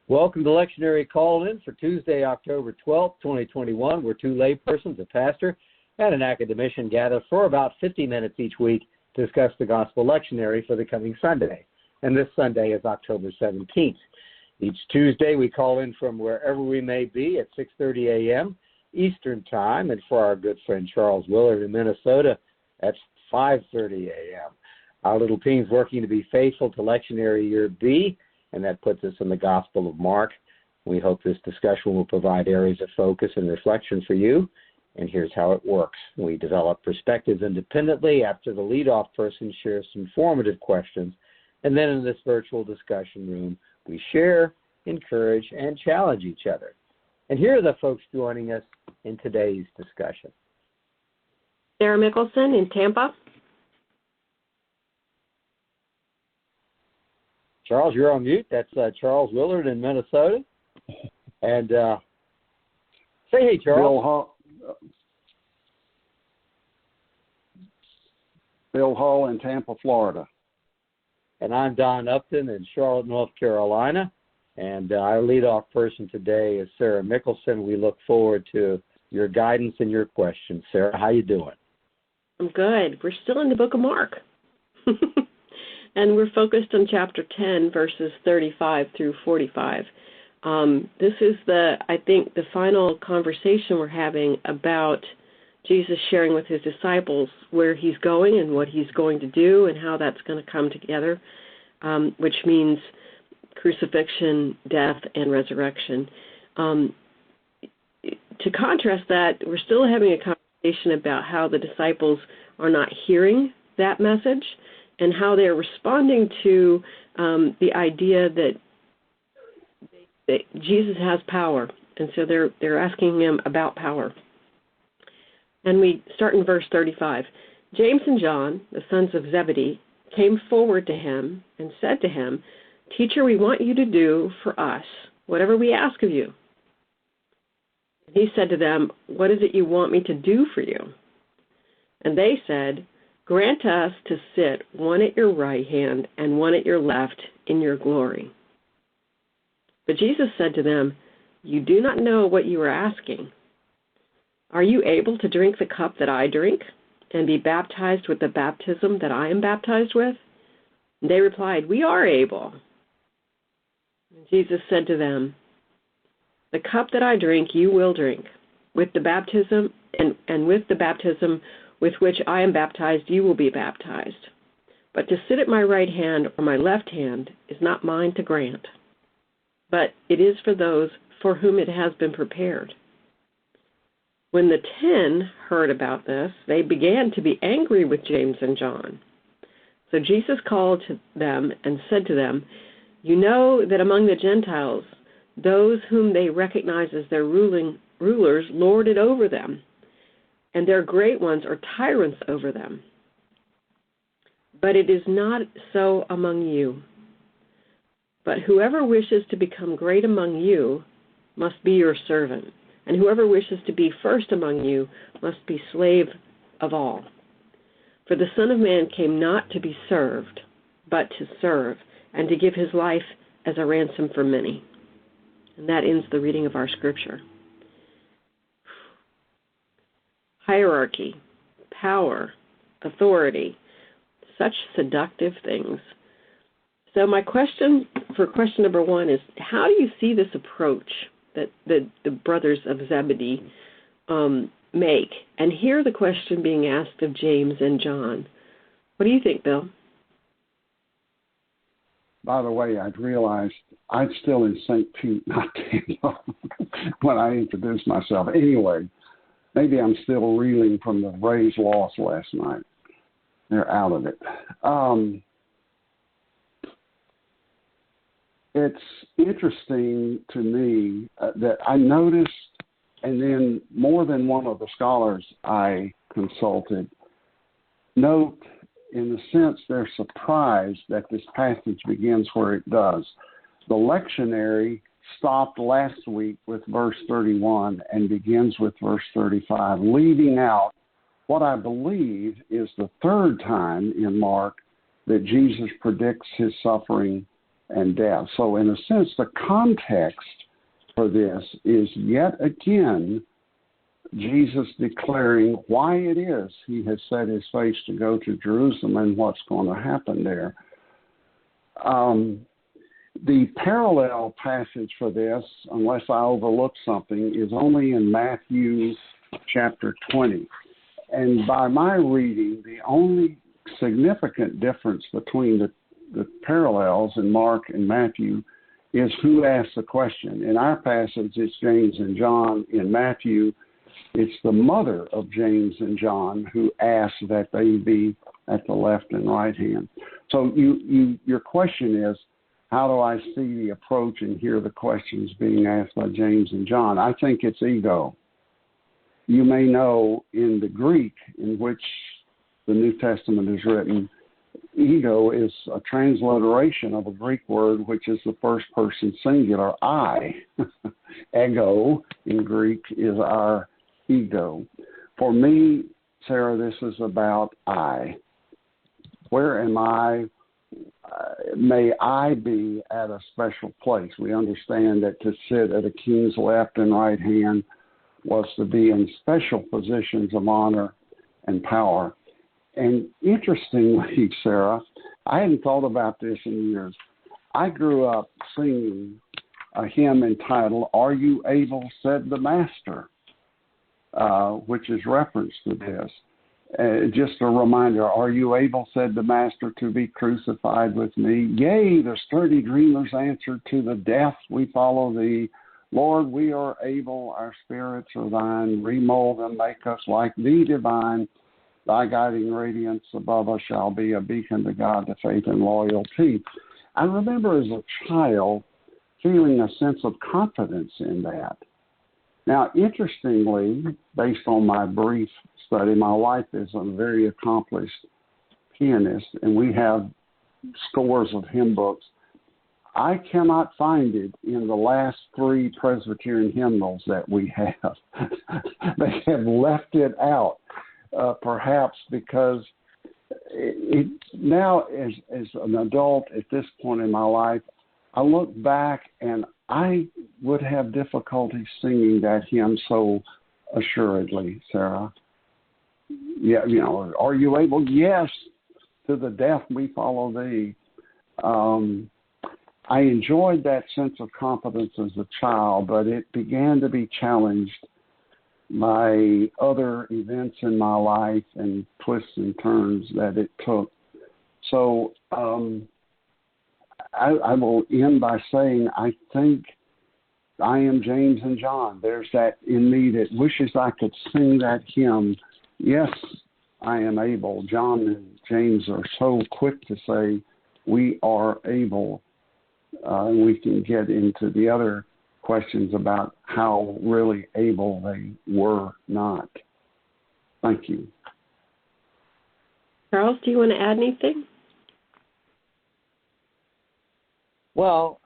Welcome to Lectionary Call-In for Tuesday, October 12th, 2021, where two laypersons, a pastor and an academician, gather for about 50 minutes each week to discuss the Gospel Lectionary for the coming Sunday. And this Sunday is October 17th. Each Tuesday we call in from wherever we may be at 6:30 a.m. Eastern Time, and for our good friend Charles Willard in Minnesota, that's 5:30 a.m. Our little team's working to be faithful to Lectionary Year B, and that puts us in the Gospel of Mark. We hope this discussion will provide areas of focus and reflection for you. And here's how it works. We develop perspectives independently after the leadoff person shares some formative questions. And then in this virtual discussion room, we share, encourage, and challenge each other. And here are the folks joining us in today's discussion. Sarah Mickelson in Tampa. Charles, you're on mute. That's Charles Willard in Minnesota. And say hey, Charles. Bill Hull in Tampa, Florida. And I'm Don Upton in Charlotte, North Carolina. And our leadoff person today is Sarah Mickelson. We look forward to your guidance and your questions. Sarah, how you doing? I'm good. We're still in the book of Mark. And we're focused on chapter 10, verses 35 through 45. This is I think, the final conversation we're having about Jesus sharing with his disciples where he's going and what he's going to do and how that's going to come together, which means crucifixion, death, and resurrection. To contrast that, we're still having a conversation about how the disciples are not hearing that message and how they're responding to the idea that Jesus has power, and so they're asking him about power. And we start in verse 35. James and John, the sons of Zebedee, came forward to him and said to him, "Teacher, we want you to do for us whatever we ask of you." And he said to them, "What is it you want me to do for you?" And they said, "Grant us to sit one at your right hand and one at your left in your glory." But Jesus said to them, "You do not know what you are asking. Are you able to drink the cup that I drink and be baptized with the baptism that I am baptized with?" And they replied, "We are able." And Jesus said to them, "The cup that I drink you will drink, with the baptism and with the baptism with which I am baptized you will be baptized. But to sit at my right hand or my left hand is not mine to grant, but it is for those for whom it has been prepared." When the 10 heard about this, they began to be angry with James and John. So Jesus called to them and said to them, "You know that among the Gentiles, those whom they recognize as their rulers lord it over them, and their great ones are tyrants over them. But it is not so among you. But whoever wishes to become great among you must be your servant, and whoever wishes to be first among you must be slave of all. For the Son of Man came not to be served, but to serve, and to give his life as a ransom for many." And that ends the reading of our scripture. Hierarchy, power, authority, such seductive things. So my question number one is, how do you see this approach that the brothers of Zebedee make? And hear the question being asked of James and John. What do you think, Bill? By the way, I'd realized I'm still in St. Pete, not Tampa, when I introduced myself. Anyway, maybe I'm still reeling from the Rays' loss last night. They're out of it. It's interesting to me that I noticed, and then more than one of the scholars I consulted note, in the sense, they're surprised that this passage begins where it does. The lectionary stopped last week with verse 31 and begins with verse 35, leaving out what I believe is the third time in Mark that Jesus predicts his suffering and death. So in a sense, the context for this is yet again Jesus declaring why it is he has set his face to go to Jerusalem and what's going to happen there. The parallel passage for this, unless I overlook something, is only in Matthew chapter 20. And by my reading, the only significant difference between the parallels in Mark and Matthew is who asked the question. In our passage, it's James and John. In Matthew, it's the mother of James and John who asked that they be at the left and right hand. So your question is, how do I see the approach and hear the questions being asked by James and John? I think it's ego. You may know in the Greek in which the New Testament is written, ego is a transliteration of a Greek word which is the first person singular, I. Ego in Greek is our ego. For me, Sarah, this is about I. Where am I? May I be at a special place? We understand that to sit at a king's left and right hand was to be in special positions of honor and power. And interestingly, Sarah, I hadn't thought about this in years. I grew up singing a hymn entitled, "Are You Able, Said the Master," which is reference to this. Just a reminder, "Are you able, said the Master, to be crucified with me? Yea, the sturdy dreamers answered, to the death we follow thee. Lord, we are able, our spirits are thine. Remold and make us like thee divine. Thy guiding radiance above us shall be a beacon to God, to faith and loyalty." I remember as a child feeling a sense of confidence in that. Now, interestingly, based on my brief study, my wife is a very accomplished pianist, and we have scores of hymn books. I cannot find it in the last 3 Presbyterian hymnals that we have. They have left it out, perhaps because now as an adult at this point in my life, I look back and I would have difficulty singing that hymn so assuredly, Sarah. Yeah, are you able? Yes, to the death we follow thee. I enjoyed that sense of confidence as a child, but it began to be challenged by other events in my life and twists and turns that it took. So I will end by saying I think I am James and John. There's that in me that wishes I could sing that hymn. Yes, I am able. John and James are so quick to say we are able. And we can get into the other questions about how really able they were not. Thank you. Charles, do you want to add anything? Well,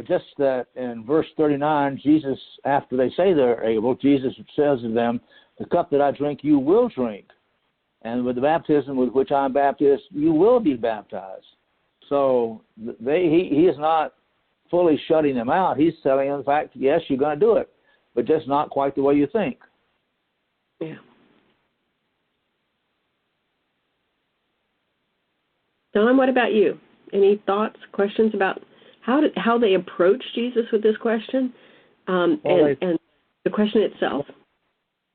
just that in verse 39, Jesus, after they say they're able, Jesus says to them, "The cup that I drink, you will drink. And with the baptism with which I'm baptized, you will be baptized." So he is not fully shutting them out. He's telling them, in fact, yes, you're going to do it, but just not quite the way you think. Yeah. Don, what about you? Any thoughts, questions about how they approach Jesus with this question and the question itself?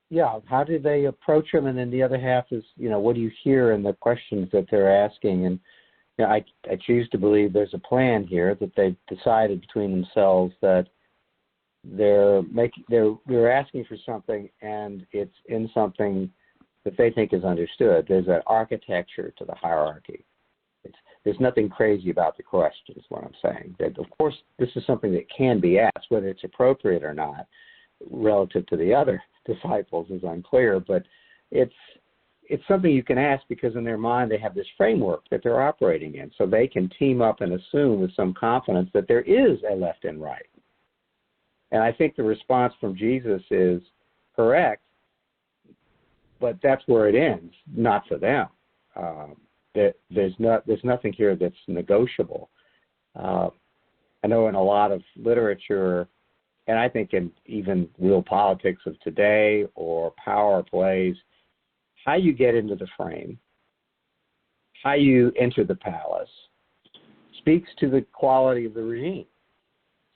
Yeah, how did they approach him? And then the other half is, what do you hear in the questions that they're asking? And I choose to believe there's a plan here, that they've decided between themselves that they're asking for something, and it's in something that they think is understood. There's an architecture to the hierarchy. There's nothing crazy about the question, is what I'm saying. That, of course, this is something that can be asked, whether it's appropriate or not, relative to the other disciples is unclear, but it's something you can ask because in their mind they have this framework that they're operating in, so they can team up and assume with some confidence that there is a left and right. And I think the response from Jesus is correct, but that's where it ends, not for them. There's nothing here that's negotiable. I know in a lot of literature, and I think in even real politics of today or power plays, how you get into the frame, how you enter the palace, speaks to the quality of the regime.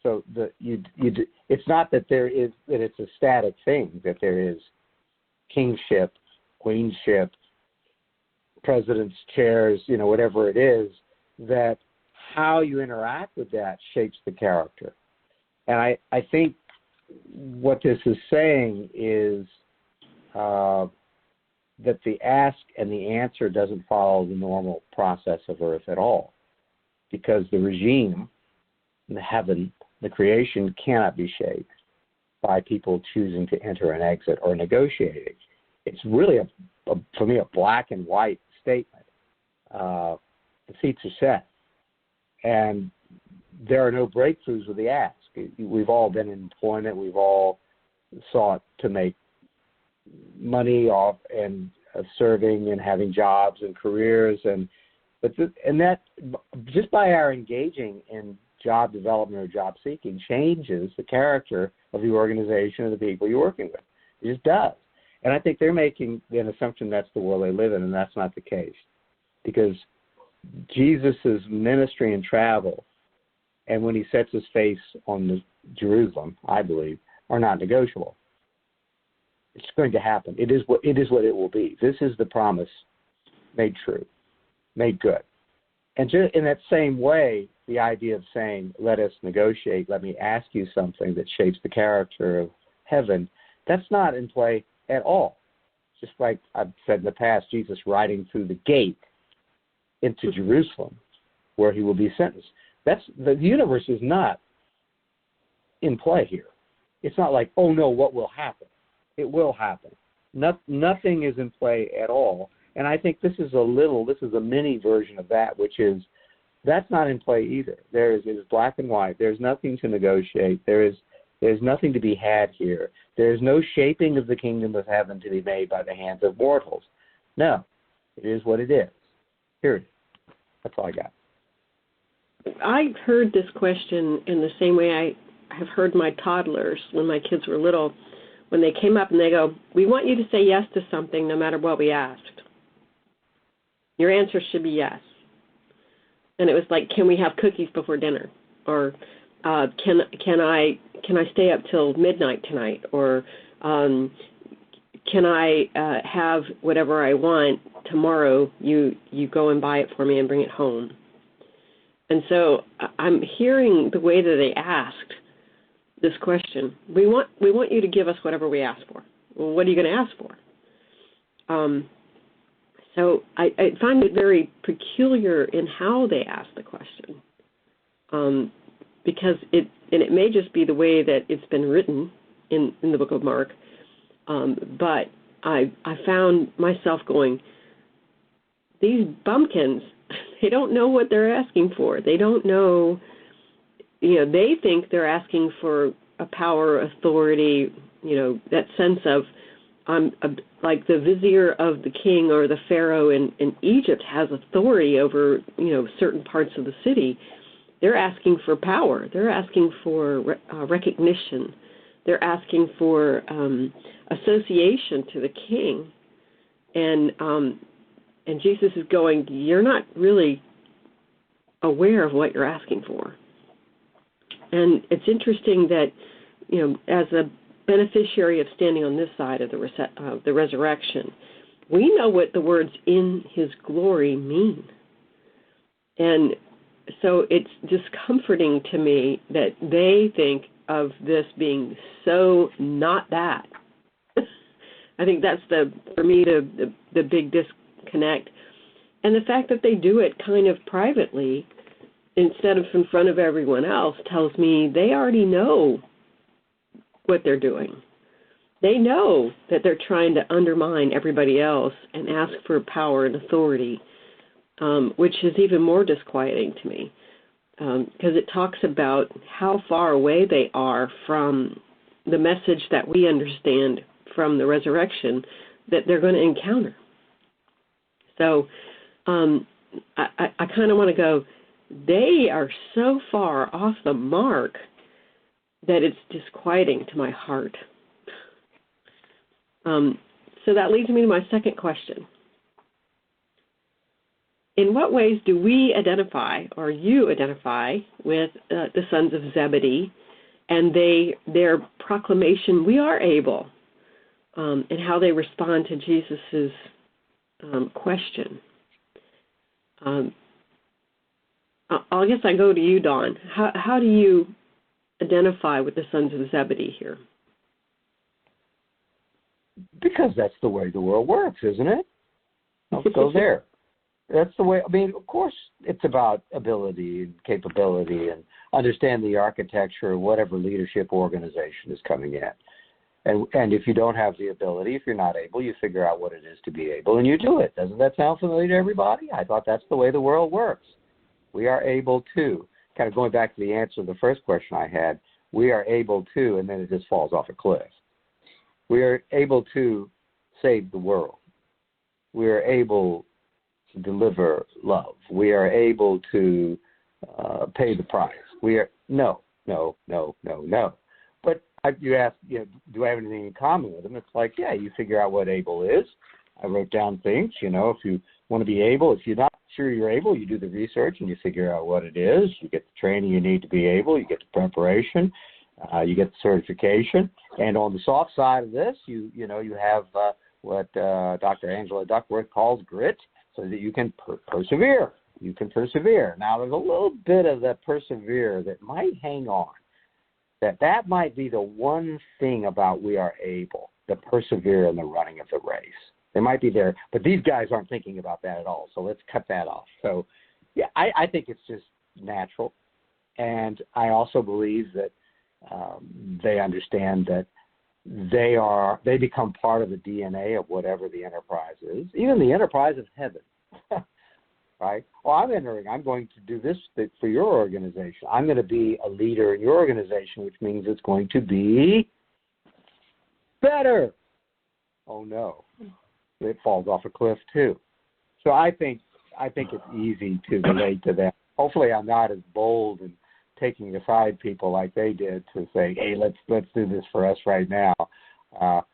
So it's not that it's a static thing, that there is kingship, queenship, president's chairs, whatever it is, that how you interact with that shapes the character. And I think what this is saying is that the ask and the answer doesn't follow the normal process of earth at all, because the regime, the heaven, the creation cannot be shaped by people choosing to enter and exit or negotiating. It's really, for me, a black and white statement. The seats are set, and there are no breakthroughs with the ask. We've all been in employment. We've all sought to make money off and serving and having jobs and careers, but that just by our engaging in job development or job seeking changes the character of the organization or the people you're working with. It just does. And I think they're making an assumption that's the world they live in, and that's not the case, because Jesus's ministry and travel, and when he sets his face on Jerusalem, I believe, are not negotiable. It's going to happen. It is what it will be. This is the promise made true, made good. And just in that same way, the idea of saying, let us negotiate, let me ask you something that shapes the character of heaven, that's not in play at all. Just like I've said in the past, Jesus riding through the gate into Jerusalem, where he will be sentenced. The universe is not in play here. It's not like, oh no, what will happen? It will happen. Nothing is in play at all. And I think this is a mini version of that, which is, that's not in play either. It is black and white. There's nothing to negotiate. There's nothing to be had here. There's no shaping of the kingdom of heaven to be made by the hands of mortals. No, it is what it is. Period. That's all I got. I heard this question in the same way I have heard my toddlers when my kids were little, when they came up and they go, we want you to say yes to something no matter what we asked. Your answer should be yes. And it was like, can we have cookies before dinner? Or can I stay up till midnight tonight? Or can I have whatever I want tomorrow? You go and buy it for me and bring it home. And so I'm hearing the way that they asked this question. We want you to give us whatever we ask for. Well, what are you going to ask for? So I find it very peculiar in how they ask the question, because it may just be the way that it's been written in the book of Mark, but I found myself going, these bumpkins, they don't know what they're asking for. They don't know, they think they're asking for a power, authority, that sense of, like the vizier of the king or the pharaoh in Egypt has authority over, certain parts of the city. They're asking for power. They're asking for recognition. They're asking for association to the king. And Jesus is going, you're not really aware of what you're asking for. And it's interesting that, as a beneficiary of standing on this side of the resurrection, we know what the words "in His glory" mean. And so it's discomforting to me that they think of this being so not that. I think that's for me the big disconnect. And the fact that they do it kind of privately instead of in front of everyone else tells me they already know what they're doing. They know that they're trying to undermine everybody else and ask for power and authority, which is even more disquieting to me, because it talks about how far away they are from the message that we understand from the resurrection that they're going to encounter. So I kind of want to go, they are so far off the mark that it's disquieting to my heart. So that leads me to my second question. In what ways do we identify, or you identify, with the sons of Zebedee and their proclamation, "We are able," and how they respond to Jesus' question? I guess I go to you, Dawn. How do you identify with the sons of Zebedee here? Because that's the way the world works, isn't it? Let's go there. That's the way. I mean, of course, it's about ability and capability and understand the architecture of whatever leadership organization is coming in. And if you don't have the ability, if you're not able, you figure out what it is to be able and you do it. Doesn't that sound familiar to everybody? I thought that's the way the world works. We are able to, kind of going back to the answer to the first question I had, we are able to, and then it just falls off a cliff. We are able to save the world. We are able to deliver love. We are able to pay the price. We are no. But you ask, do I have anything in common with them? It's like, yeah, you figure out what able is. I wrote down things, if you want to be able, if you're not sure you're able, you do the research and you figure out what it is. You get the training you need to be able. You get the preparation. You get the certification. And on the soft side of this, you have what Dr. Angela Duckworth calls grit, so that you can persevere. You can persevere. Now, there's a little bit of that persevere that might hang on. That might be the one thing about we are able, to persevere in the running of the race. They might be there, but these guys aren't thinking about that at all, so let's cut that off. So, yeah, I think it's just natural. And I also believe that they understand that they become part of the DNA of whatever the enterprise is, even the enterprise of heaven, right? Well, I'm going to do this for your organization. I'm going to be a leader in your organization, which means it's going to be better. Oh, no. It falls off a cliff, too. So I think it's easy to relate to that. Hopefully I'm not as bold and taking aside people like they did to say, hey, let's do this for us right now.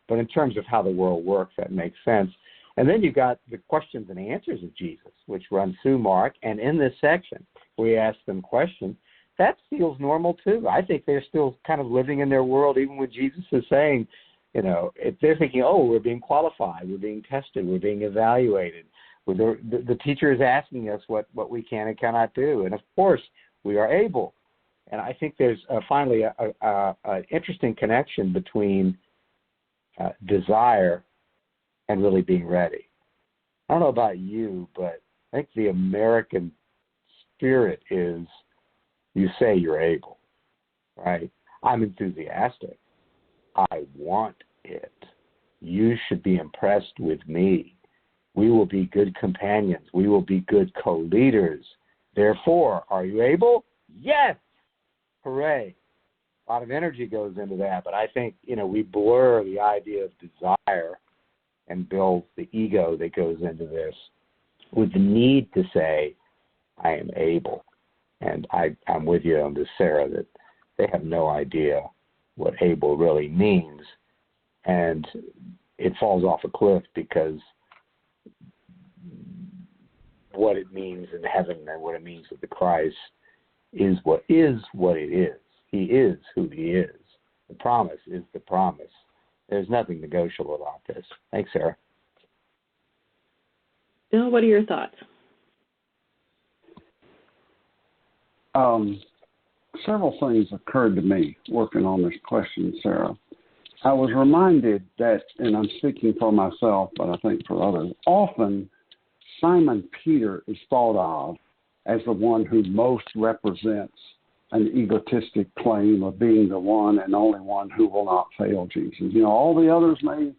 But in terms of how the world works, that makes sense. And then you've got the questions and answers of Jesus, which runs through Mark. And in this section, we ask them questions. That feels normal, too. I think they're still kind of living in their world, even when Jesus is saying, if they're thinking, oh, we're being qualified, we're being tested, we're being evaluated. The teacher is asking us what we can and cannot do. And, of course, we are able. And I think there's finally an interesting connection between desire and really being ready. I don't know about you, but I think the American spirit is you say you're able, right? I'm enthusiastic. I want it. You should be impressed with me. We will be good companions. We will be good co-leaders. Therefore, are you able? Yes. Hooray. A lot of energy goes into that, but I think, we blur the idea of desire and build the ego that goes into this with the need to say, I am able. And I'm with you on this, Sarah, that they have no idea what able really means. And it falls off a cliff because what it means in heaven and what it means with the Christ is what it is. He is who he is. The promise is the promise. There's nothing negotiable about this. Thanks, Sarah. Bill, what are your thoughts? Several things occurred to me working on this question, Sarah. I was reminded that, and I'm speaking for myself, but I think for others, often Simon Peter is thought of as the one who most represents an egotistic claim of being the one and only one who will not fail Jesus. All the others may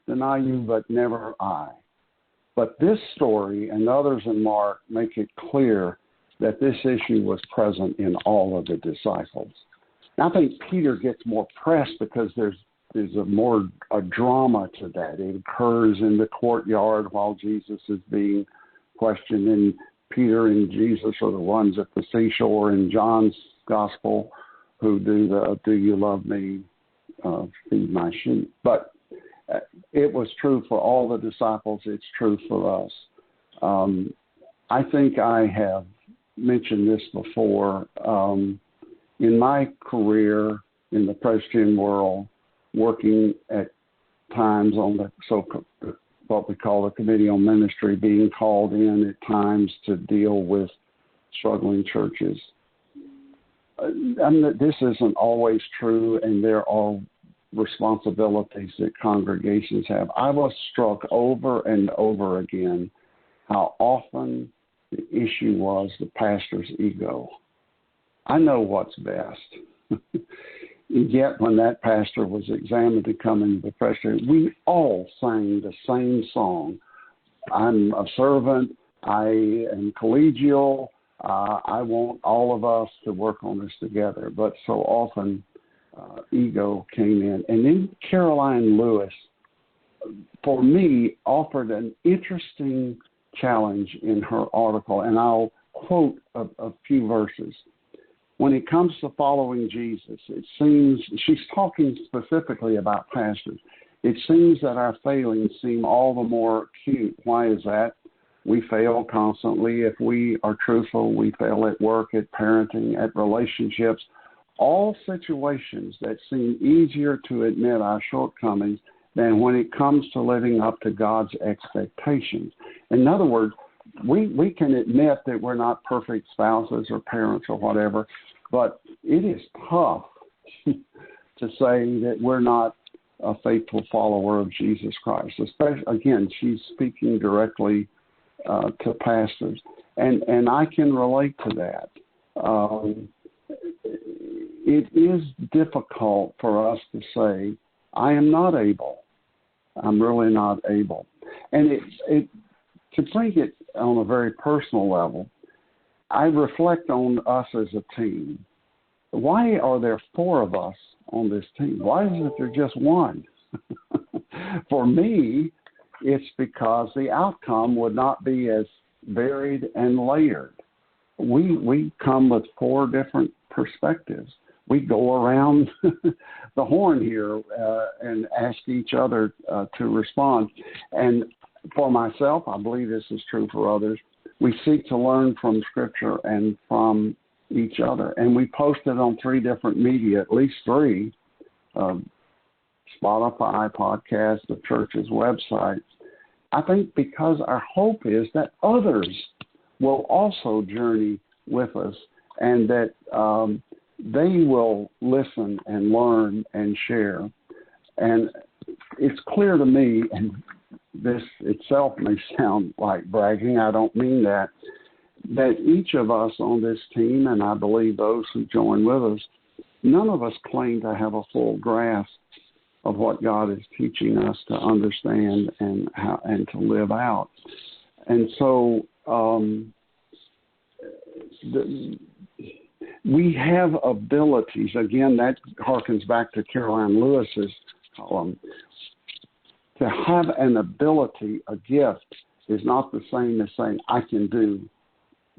deny you, but never I. But this story and others in Mark make it clear that this issue was present in all of the disciples. And I think Peter gets more press because there's a drama to that. It occurs in the courtyard while Jesus is being questioned, and Peter and Jesus are the ones at the seashore in John's gospel who do the "Do you love me? Feed my sheep." But it was true for all the disciples. It's true for us. I think I have mentioned this before. In my career in the Presbyterian world, working at times on the what we call the Committee on Ministry, being called in at times to deal with struggling churches. This isn't always true, and there are responsibilities that congregations have. I was struck over and over again how often the issue was the pastor's ego. I know what's best. Yet when that pastor was examined to come into the presbytery, we all sang the same song. I'm a servant. I am collegial. I want all of us to work on this together. But so often ego came in. And then Caroline Lewis, for me, offered an interesting challenge in her article, and I'll quote a few verses. When it comes to following Jesus, it seems, she's talking specifically about pastors, it seems that our failings seem all the more acute. Why is that? We fail constantly. If we are truthful, we fail at work, at parenting, at relationships, all situations that seem easier to admit our shortcomings than when it comes to living up to God's expectations. In other words, we can admit that we're not perfect spouses or parents or whatever, but it is tough to say that we're not a faithful follower of Jesus Christ. Especially, again, she's speaking directly to pastors, and I can relate to that. It is difficult for us to say, I am not able. I'm really not able. And to bring it on a very personal level, I reflect on us as a team. Why are there 4 of us on this team? Why isn't there just one? For me, it's because the outcome would not be as varied and layered. We come with 4 different perspectives. We go around the horn here and ask each other to respond. And for myself, I believe this is true for others, we seek to learn from Scripture and from each other. And we post it on 3 different media, at least 3, Spotify, podcast, the church's website. I think because our hope is that others will also journey with us and that they will listen and learn and share. And it's clear to me, and this itself may sound like bragging, I don't mean that each of us on this team, and I believe those who join with us, none of us claim to have a full grasp of what God is teaching us to understand and how and to live out. And so we have abilities. Again, that harkens back to Caroline Lewis's column. To have an ability, a gift, is not the same as saying, I can do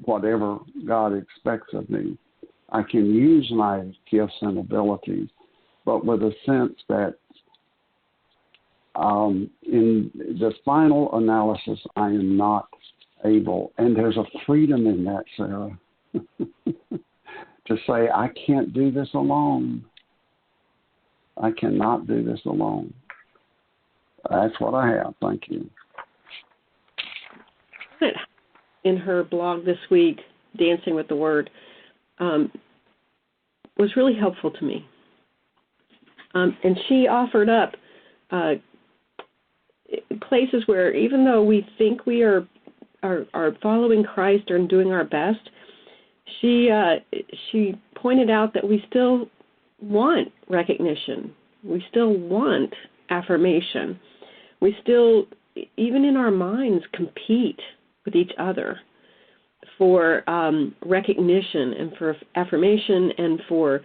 whatever God expects of me. I can use my gifts and abilities, but with a sense that in the final analysis, I am not able. And there's a freedom in that, Sarah, to say, I can't do this alone. I cannot do this alone. That's what I have. Thank you. In her blog this week, Dancing with the Word, was really helpful to me. And she offered up places where even though we think we are following Christ or doing our best, she pointed out that we still want recognition. We still want affirmation. We still, even in our minds, compete with each other for recognition and for affirmation and for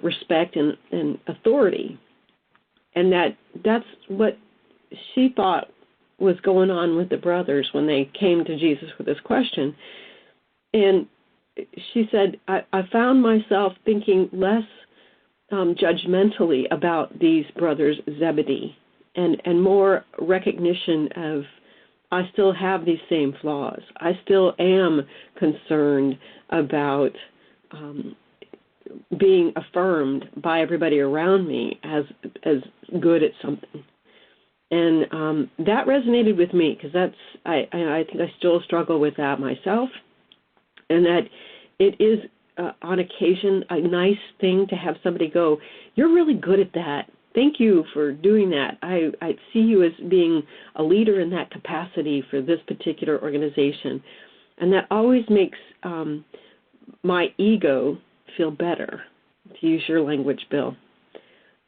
respect and authority. And that's what she thought was going on with the brothers when they came to Jesus with this question. And she said, I found myself thinking less judgmentally about these brothers Zebedee and more recognition of I still have these same flaws. I still am concerned about being affirmed by everybody around me as good at something. And that resonated with me because I think I still struggle with that myself, and that it is on occasion a nice thing to have somebody go, "You're really good at that. Thank you for doing that. I see you as being a leader in that capacity for this particular organization." And that always makes my ego feel better, to use your language, Bill.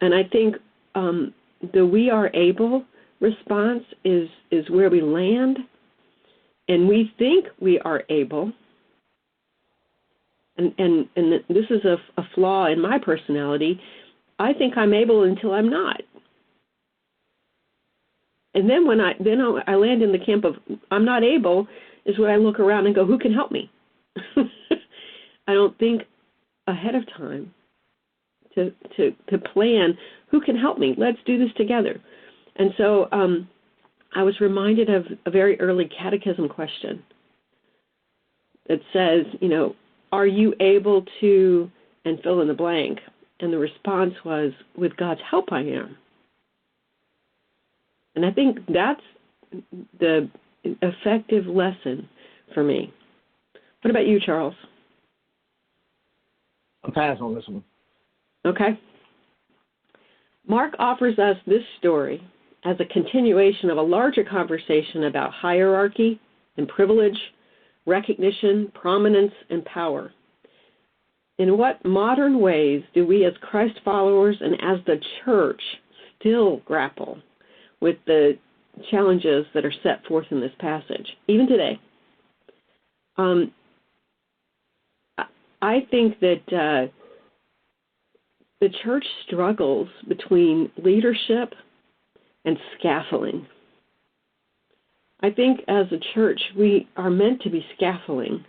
And I think the "we are able" response is where we land, and we think we are able. And this is a flaw in my personality. I think I'm able until I'm not. And then when I land in the camp of I'm not able is when I look around and go, who can help me? I don't think ahead of time to plan who can help me. Let's do this together. And so I was reminded of a very early catechism question that says, are you able to, and fill in the blank? And the response was, with God's help, I am. And I think that's the effective lesson for me. What about you, Charles? I'll pass on this one. Okay. Mark offers us this story as a continuation of a larger conversation about hierarchy and privilege, recognition, prominence, and power. In what modern ways do we as Christ followers and as the church still grapple with the challenges that are set forth in this passage, even today? I think that the church struggles between leadership and scaffolding. I think as a church, we are meant to be scaffolding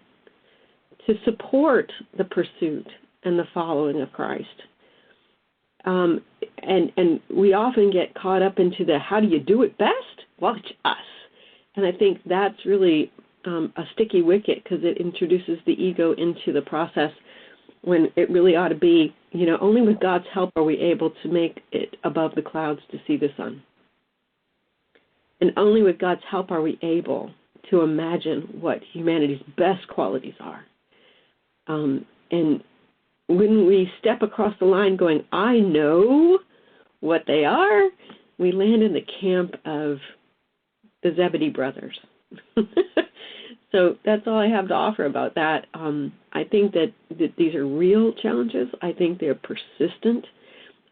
to support the pursuit and the following of Christ. And we often get caught up into the how do you do it best? Watch us. And I think that's really a sticky wicket because it introduces the ego into the process when it really ought to be, only with God's help are we able to make it above the clouds to see the sun. And only with God's help are we able to imagine what humanity's best qualities are. And when we step across the line going, I know what they are, we land in the camp of the Zebedee brothers. So that's all I have to offer about that. I think that these are real challenges. I think they're persistent.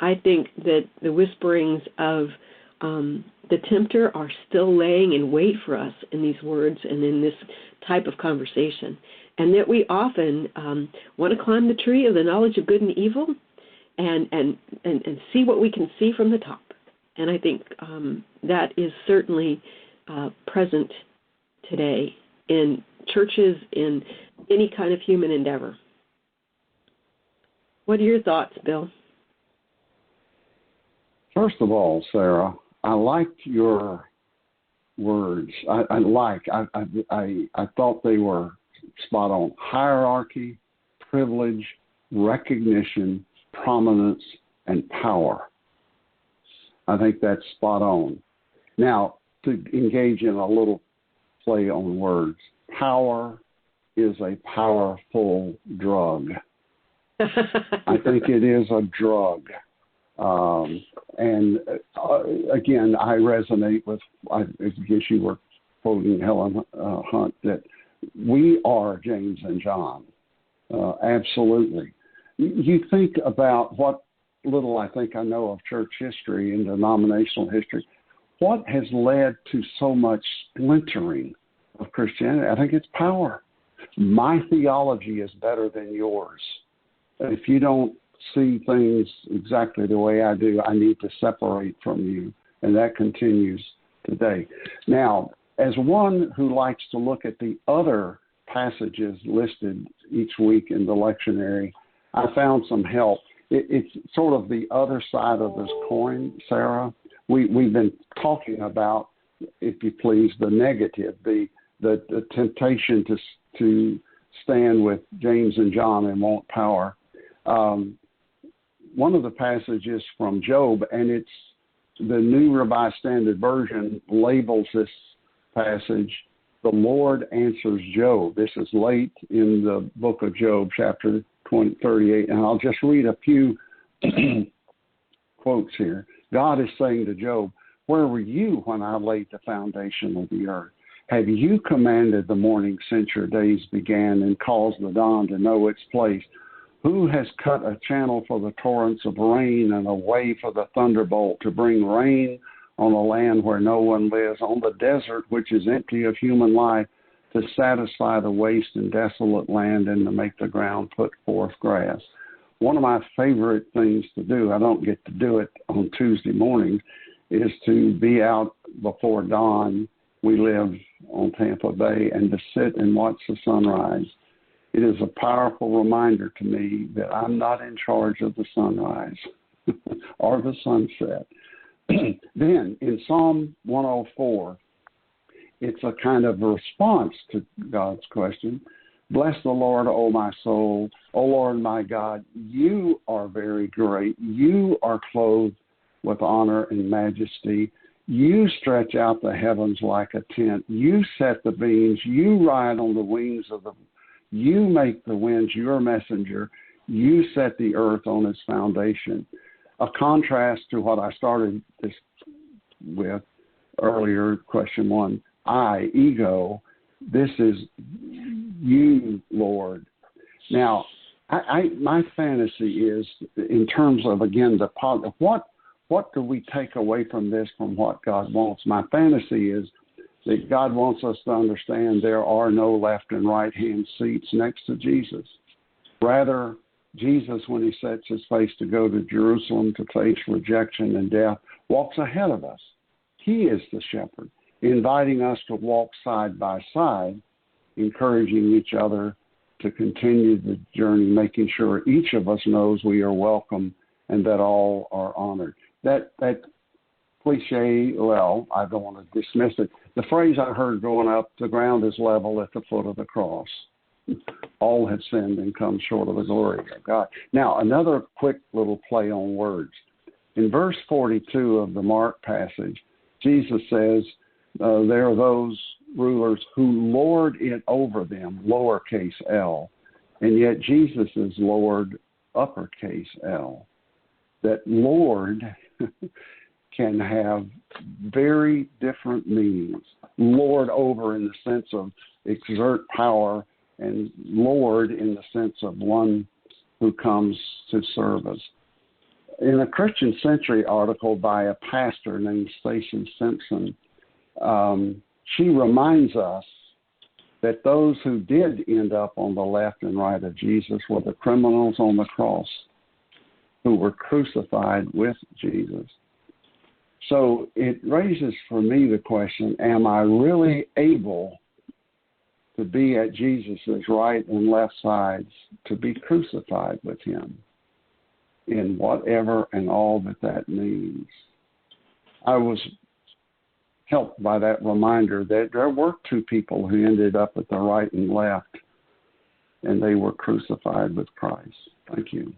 I think that the whisperings of the tempter are still laying in wait for us in these words and in this type of conversation. And that we often want to climb the tree of the knowledge of good and evil and see what we can see from the top. And I think that is certainly present today in churches, in any kind of human endeavor. What are your thoughts, Bill? First of all, Sarah, I liked your words. I thought they were spot on. Hierarchy, privilege, recognition, prominence, and power. I think that's spot on. Now, to engage in a little play on words, power is a powerful drug. I think it is a drug. And again, I resonate with, I guess you were quoting Helen Hunt, that we are James and John. Absolutely. You think about what little I think I know of church history and denominational history. What has led to so much splintering of Christianity? I think it's power. My theology is better than yours. If you don't see things exactly the way I do, I need to separate from you. And that continues today. Now, as one who likes to look at the other passages listed each week in the lectionary, I found some help. It's sort of the other side of this coin, Sarah. We've been talking about, if you please, the negative, the temptation to stand with James and John and want power. One of the passages from Job, and it's the New Revised Standard Version labels this passage, "The Lord answers Job." This is late in the book of Job, chapter 38, and I'll just read a few quotes here. God is saying to Job, "Where were you when I laid the foundation of the earth? Have you commanded the morning since your days began and caused the dawn to know its place? Who has cut a channel for the torrents of rain and a way for the thunderbolt to bring rain on a land where no one lives, on the desert which is empty of human life, to satisfy the waste and desolate land and to make the ground put forth grass?" One of my favorite things to do, I don't get to do it on Tuesday mornings, is to be out before dawn. We live on Tampa Bay, and to sit and watch the sunrise. It is a powerful reminder to me that I'm not in charge of the sunrise or the sunset. Then in Psalm 104, it's a kind of response to God's question. "Bless the Lord, O my soul. O Lord my God, you are very great. You are clothed with honor and majesty. You stretch out the heavens like a tent. You set the beams. You ride on the wings of the... You make the winds your messenger. You set the earth on its foundation." A contrast to what I started this with earlier, question 1. I, ego, this is you, Lord. Now, my fantasy is, in terms of, again, the positive, what do we take away from this, from what God wants? My fantasy is that God wants us to understand there are no left and right hand seats next to Jesus. Rather, Jesus, when he sets his face to go to Jerusalem to face rejection and death, walks ahead of us. He is the shepherd, inviting us to walk side by side, encouraging each other to continue the journey, making sure each of us knows we are welcome and that all are honored. That cliche, well, I don't want to dismiss it. The phrase I heard growing up, "The ground is level at the foot of the cross. All have sinned and come short of the glory of God." Now, another quick little play on words. In verse 42 of the Mark passage, Jesus says, there are those rulers who lord it over them, lowercase l, and yet Jesus is Lord, uppercase L. That Lord can have very different meanings. Lord over in the sense of exert power, and Lord in the sense of one who comes to serve us. In a Christian Century article by a pastor named Stacey Simpson, she reminds us that those who did end up on the left and right of Jesus were the criminals on the cross who were crucified with Jesus. So it raises for me the question, am I really able to be at Jesus' right and left sides, to be crucified with him in whatever and all that means? I was helped by that reminder that there were two people who ended up at the right and left, and they were crucified with Christ. Thank you.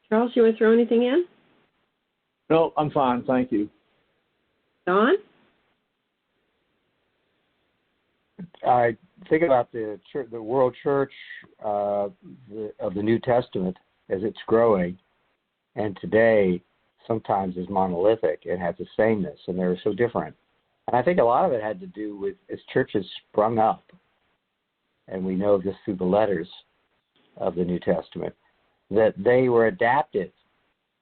Charles, you want to throw anything in? No, I'm fine. Thank you. Don? I think about the world church of the New Testament as it's growing, and today sometimes is monolithic and has a sameness, and they're so different. And I think a lot of it had to do with as churches sprung up, and we know this through the letters of the New Testament, that they were adaptive.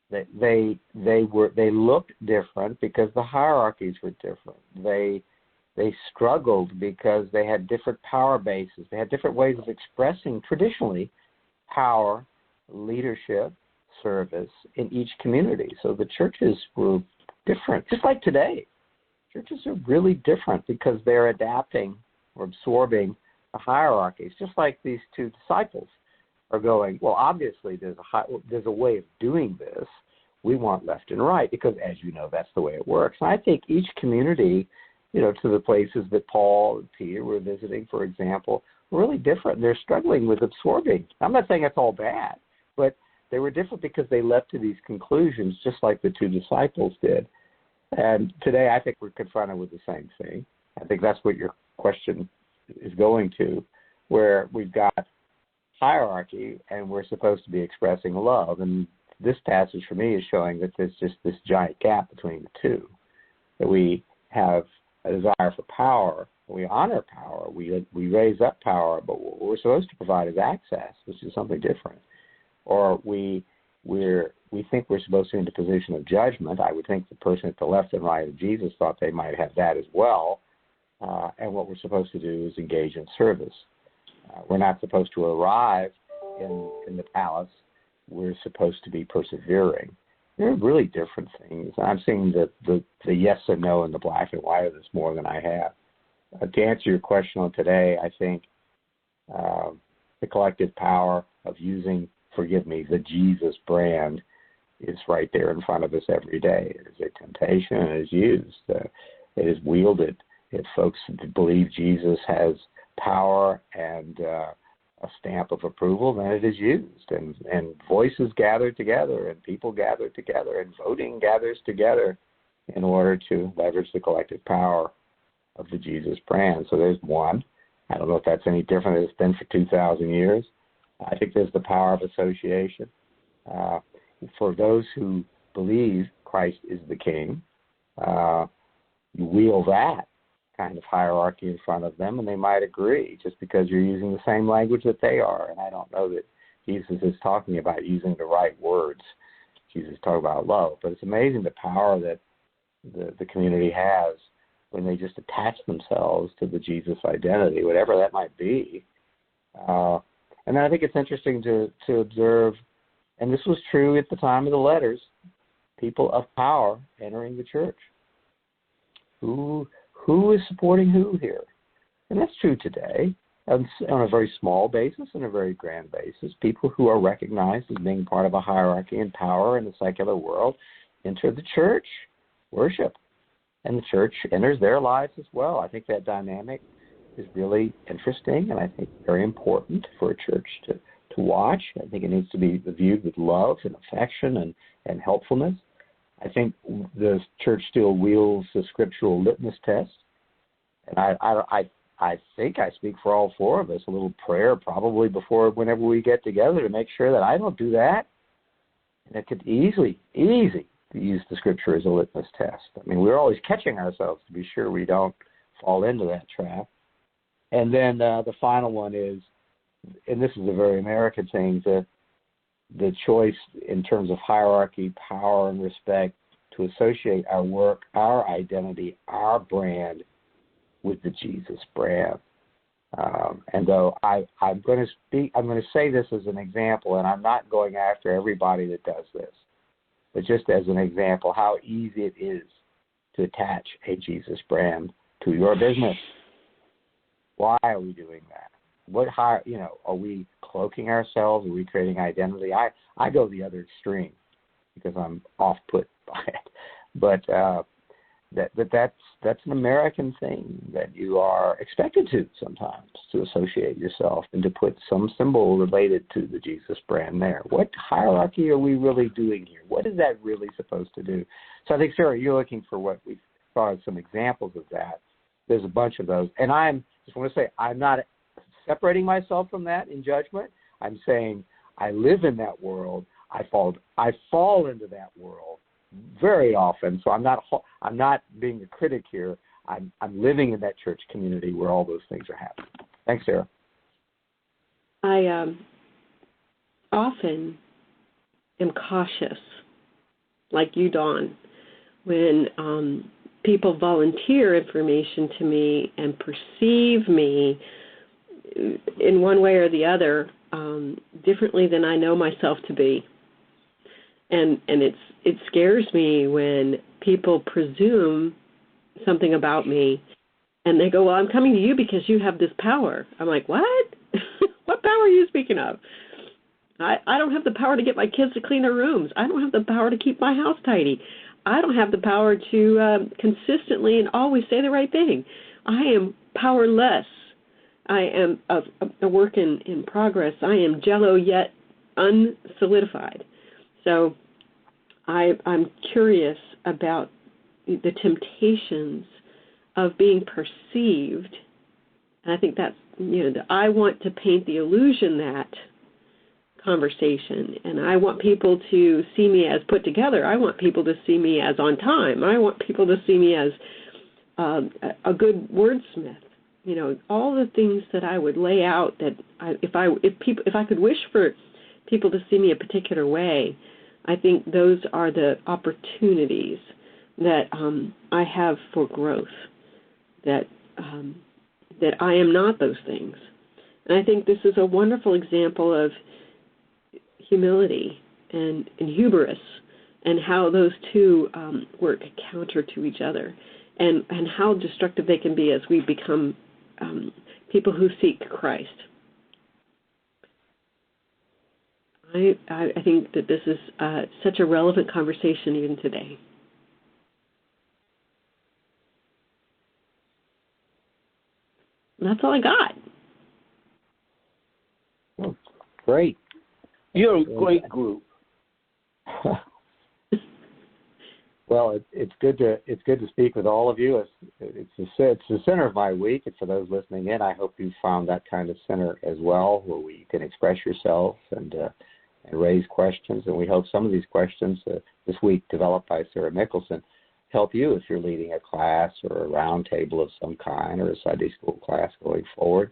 That they looked different because the hierarchies were different. They struggled because they had different power bases. They had different ways of expressing traditionally power, leadership, service in each community. So the churches were different, just like today. Churches are really different because they're adapting We're absorbing the hierarchies, just like these two disciples are going, well, obviously there's a way of doing this. We want left and right because, as you know, that's the way it works. And I think each community, to the places that Paul and Peter were visiting, for example, were really different. They're struggling with absorbing. I'm not saying it's all bad, but they were different because they leapt to these conclusions just like the two disciples did. And today I think we're confronted with the same thing. I think that's what your question is going to, where we've got hierarchy and we're supposed to be expressing love. And this passage for me is showing that there's just this giant gap between the two, that we have a desire for power. We honor power. We raise up power, but what we're supposed to provide is access, which is something different. Or we think we're supposed to be in a position of judgment. I would think the person at the left and right of Jesus thought they might have that as well. And what we're supposed to do is engage in service. We're not supposed to arrive in the palace. We're supposed to be persevering. They're really different things. I'm seeing the yes and no and the black and white of this more than I have. To answer your question on today, I think the collective power of using, the Jesus brand is right there in front of us every day. It is a temptation and it is used. It is wielded. If folks believe Jesus has power and a stamp of approval, then it is used. And voices gather together and people gather together and voting gathers together in order to leverage the collective power of the Jesus brand. So there's one. I don't know if that's any different than it's been for 2,000 years. I think there's the power of association. For those who believe Christ is the King, you wield that kind of hierarchy in front of them, and they might agree just because you're using the same language that they are. And I don't know that Jesus is talking about using the right words. Jesus is talking about love. But it's amazing the power that the community has when they just attach themselves to the Jesus identity, whatever that might be. And then I think it's interesting to observe, and this was true at the time of the letters, people of power entering the church. Who is supporting who here? And that's true today on a very small basis and a very grand basis. People who are recognized as being part of a hierarchy and power in the secular world enter the church, worship, and the church enters their lives as well. I think that dynamic is really interesting and I think very important for a church to watch. I think it needs to be viewed with love and affection and helpfulness. I think the church still wields the scriptural litmus test. And I think I speak for all four of us, a little prayer probably whenever we get together to make sure that I don't do that. And it could easy to use the scripture as a litmus test. I mean, we're always catching ourselves to be sure we don't fall into that trap. And then the final one is, and this is a very American thing, the choice in terms of hierarchy, power, and respect to associate our work, our identity, our brand with the Jesus brand. And though I'm going to say this as an example, and I'm not going after everybody that does this, but just as an example, how easy it is to attach a Jesus brand to your business. Why are we doing that? Are we cloaking ourselves? Are we creating identity? I go the other extreme because I'm off-put by it. But that's an American thing that you are expected to sometimes, to associate yourself and to put some symbol related to the Jesus brand there. What hierarchy are we really doing here? What is that really supposed to do? So I think, Sarah, you're looking for what we thought of some examples of that. There's a bunch of those. And just want to say, I'm not separating myself from that in judgment. I'm saying I live in that world. I fall into that world very often. So I'm not being a critic here. I'm living in that church community where all those things are happening. Thanks, Sarah. I often am cautious, like you, Dawn, when people volunteer information to me and perceive me in one way or the other differently than I know myself to be. And it scares me when people presume something about me And they go, well, I'm coming to you because you have this power. I'm like, what? What power are you speaking of? I don't have the power to get my kids to clean their rooms. I don't have the power to keep my house tidy. I don't have the power to consistently and always say the right thing. I am powerless. I am a work in progress. I am jello yet unsolidified. So I'm curious about the temptations of being perceived. And I think that's, I want to paint the illusion that conversation, and I want people to see me as put together. I want people to see me as on time. I want people to see me as a good wordsmith. All the things that I would lay out that if I could wish for people to see me a particular way, I think those are the opportunities that I have for growth. That I am not those things, and I think this is a wonderful example of humility and hubris, and how those two work counter to each other, and how destructive they can be as we become people who seek Christ. I think that this is such a relevant conversation even today. And that's all I got. Oh, great. You're a great group. Well, it's good to speak with all of you. It's the center of my week, and for those listening in, I hope you found that kind of center as well, where you can express yourself and raise questions. And we hope some of these questions this week, developed by Sarah Mickelson, help you if you're leading a class or a round table of some kind, or a Sunday school class going forward.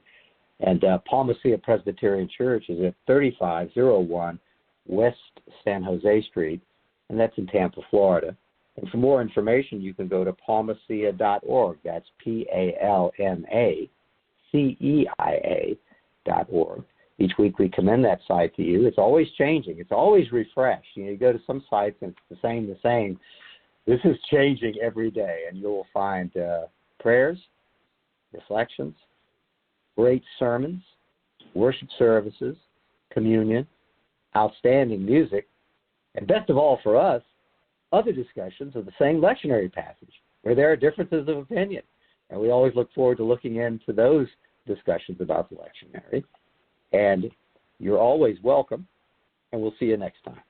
And Palma Sia Presbyterian Church is at 3501 West San Jose Street, and that's in Tampa, Florida. And for more information, you can go to palmacia.org. That's PALMACEIA.org. Each week we commend that site to you. It's always changing. It's always refreshed. You go to some sites and it's the same. This is changing every day, and you'll find prayers, reflections, great sermons, worship services, communion, outstanding music, and best of all for us, other discussions of the same lectionary passage where there are differences of opinion. And we always look forward to looking into those discussions about the lectionary. And you're always welcome, and we'll see you next time.